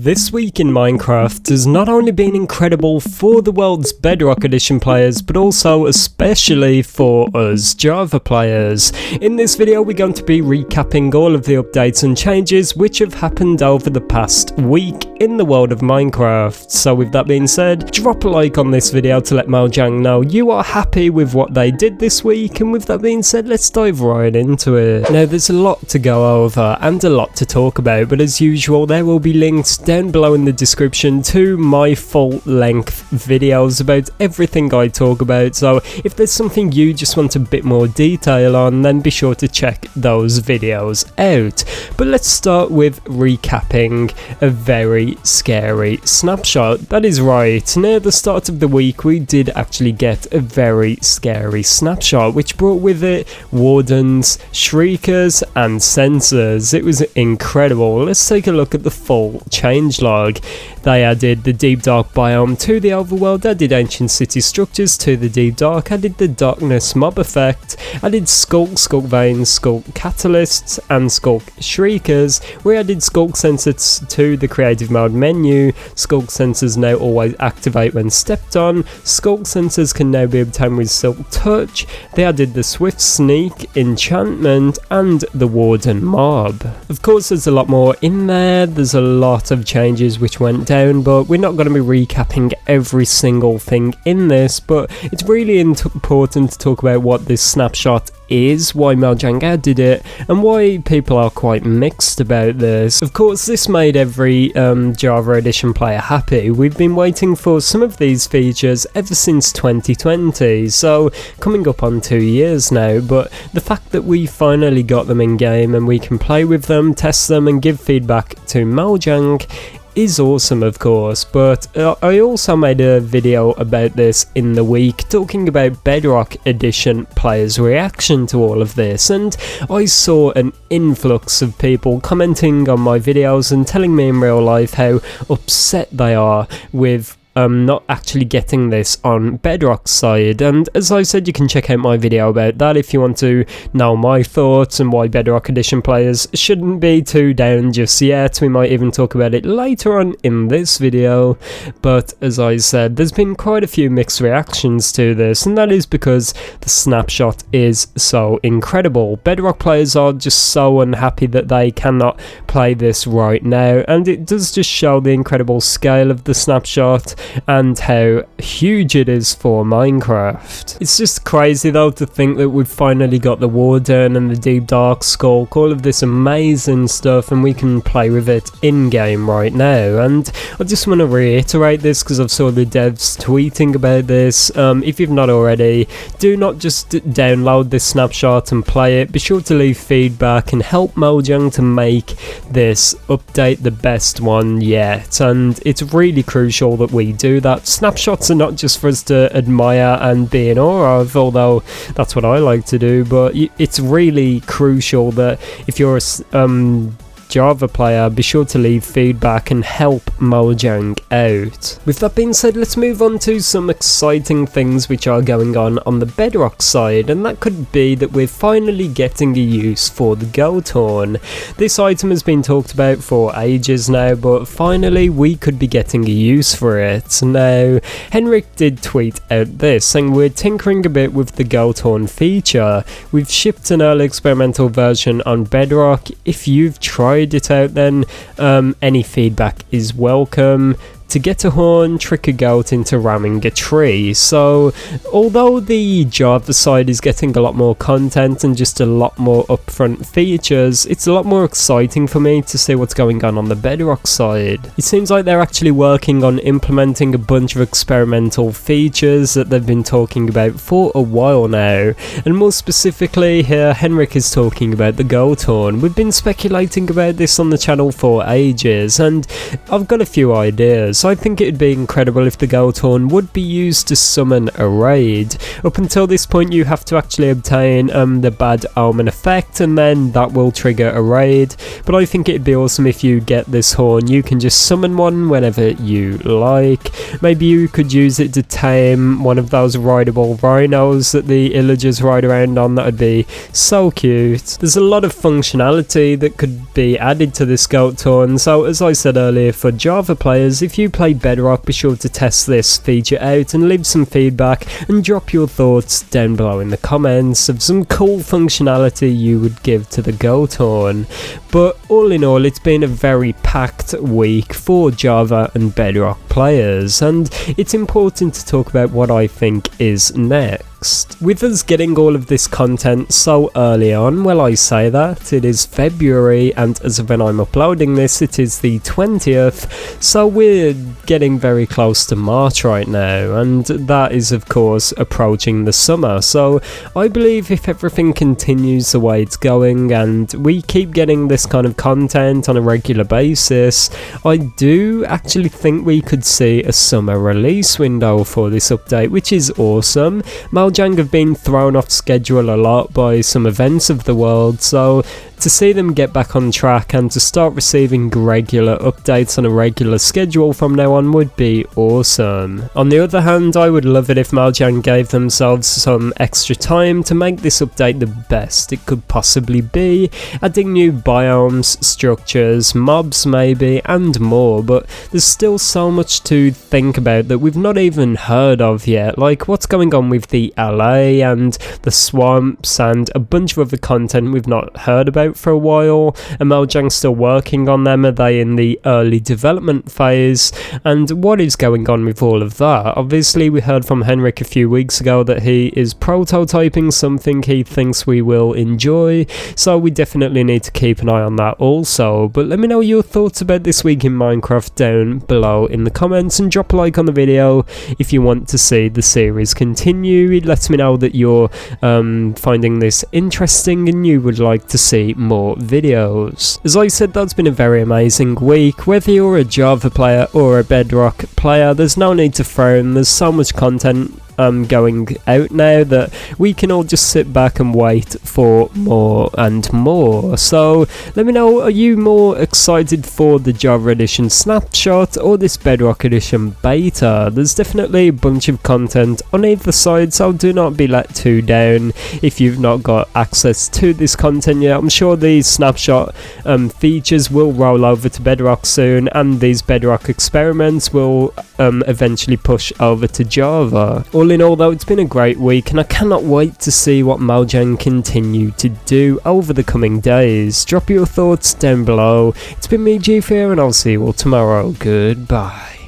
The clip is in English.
This week in Minecraft has not only been incredible for the world's Bedrock Edition players, but also especially for us Java players. In this video we're going to be recapping all of the updates and changes which have happened over the past week in the world of Minecraft. So with that being said, drop a like on this video to let Mojang know you are happy with what they did this week, and with that being said, let's dive right into it. Now there's a lot to go over and a lot to talk about, but as usual there will be links down below in the description to my full length videos about everything I talk about, so if there's something you just want a bit more detail on, then be sure to check those videos out. But let's start with recapping a very scary snapshot. That is right, near the start of the week we did actually get a very scary snapshot which brought with it wardens, shriekers and sensors. It was incredible. Let's take a look at the full changelog. They added the deep dark biome to the overworld, added ancient city structures to the deep dark, added the darkness mob effect, added skulk veins, skulk catalysts and skulk shriekers. We added skulk sensors to the creative mode menu. Skulk sensors now always activate when stepped on. Skulk sensors can now be obtained with silk touch. They added the swift sneak enchantment and the warden mob. Of course there's a lot more in there, there's a lot of changes which went down, but we're not going to be recapping every single thing in this, but it's really important to talk about what this snapshot is, why Mojang added it, and why people are quite mixed about this. Of course this made every Java Edition player happy. We've been waiting for some of these features ever since 2020, so coming up on 2 years now, but the fact that we finally got them in game and we can play with them, test them and give feedback to Mojang is awesome, of course. But I also made a video about this in the week talking about Bedrock Edition players' reaction to all of this, and I saw an influx of people commenting on my videos and telling me in real life how upset they are with not actually getting this on Bedrock's side. And as I said, you can check out my video about that if you want to know my thoughts and why Bedrock Edition players shouldn't be too down just yet. We might even talk about it later on in this video. But as I said, there's been quite a few mixed reactions to this, and that is because the snapshot is so incredible. Bedrock players are just so unhappy that they cannot play this right now, and it does just show the incredible scale of the snapshot and how huge it is for Minecraft. It's just crazy though to think that we've finally got the warden and the deep dark skulk, all of this amazing stuff, and we can play with it in game right now. And I just want to reiterate this because I've saw the devs tweeting about this. If you've not already, do not just download this snapshot and play it. Be sure to leave feedback and help Mojang to make this update the best one yet, and it's really crucial that we do that. Snapshots are not just for us to admire and be in awe of, although that's what I like to do, but it's really crucial that if you're a Java player, be sure to leave feedback and help Mojang out. With that being said, let's move on to some exciting things which are going on the Bedrock side, and that could be that we're finally getting a use for the goat horn. This item has been talked about for ages now, but finally we could be getting a use for it. Now, Henrik did tweet out this, saying we're tinkering a bit with the goat horn feature. We've shipped an early experimental version on Bedrock. If you've tried it out, then any feedback is welcome. To get a horn, trick a goat into ramming a tree. So although the Java side is getting a lot more content and just a lot more upfront features, it's a lot more exciting for me to see what's going on the Bedrock side. It seems like they're actually working on implementing a bunch of experimental features that they've been talking about for a while now, and more specifically here Henrik is talking about the goat horn. We've been speculating about this on the channel for ages, and I've got a few ideas. players. I think it'd be incredible if the goat horn would be used to summon a raid. Up until this point you have to actually obtain the bad omen effect, and then that will trigger a raid, but I think it'd be awesome if you get this horn. You can just summon one whenever you like. Maybe you could use it to tame one of those rideable rhinos that the illagers ride around on. That would be so cute. There's a lot of functionality that could be added to this goat horn, so as I said earlier, for Java players, if you play Bedrock, be sure to test this feature out and leave some feedback and drop your thoughts down below in the comments of some cool functionality you would give to the goat horn. But all in all, it's been a very packed week for Java and Bedrock players, and it's important to talk about what I think is next. With us getting all of this content so early on, well, I say that, it is February, and as of when I'm uploading this, it is the 20th, so we're getting very close to March right now, and that is of course approaching the summer. So I believe if everything continues the way it's going and we keep getting this kind of content on a regular basis, I do actually think we could see a summer release window for this update, which is awesome. Mojang have been thrown off schedule a lot by some events of the world, so to see them get back on track and to start receiving regular updates on a regular schedule from now on would be awesome. On the other hand, I would love it if Mojang gave themselves some extra time to make this update the best it could possibly be, adding new biomes, structures, mobs maybe, and more, but there's still so much to think about that we've not even heard of yet, like what's going on with the LA and the swamps and a bunch of other content we've not heard about for a while. Are Mojang still working on them? Are they in the early development phase? And what is going on with all of that? Obviously we heard from Henrik a few weeks ago that he is prototyping something he thinks we will enjoy, so we definitely need to keep an eye on that also. But let me know your thoughts about this week in Minecraft down below in the comments, and drop a like on the video if you want to see the series continue. It lets me know that you're finding this interesting and you would like to see more videos. As I said, that's been a very amazing week. Whether you're a Java player or a Bedrock player, there's no need to frown. There's so much content going out now that we can all just sit back and wait for more and more. So let me know, are you more excited for the Java Edition Snapshot or this Bedrock Edition beta? There's definitely a bunch of content on either side, so do not be let too down if you've not got access to this content yet. I'm sure these Snapshot features will roll over to Bedrock soon, and these Bedrock experiments will eventually push over to Java. All in all though, it's been a great week, and I cannot wait to see what Mojang continue to do over the coming days. Drop your thoughts down below. It's been me, ItzJhief here, and I'll see you all tomorrow. Goodbye.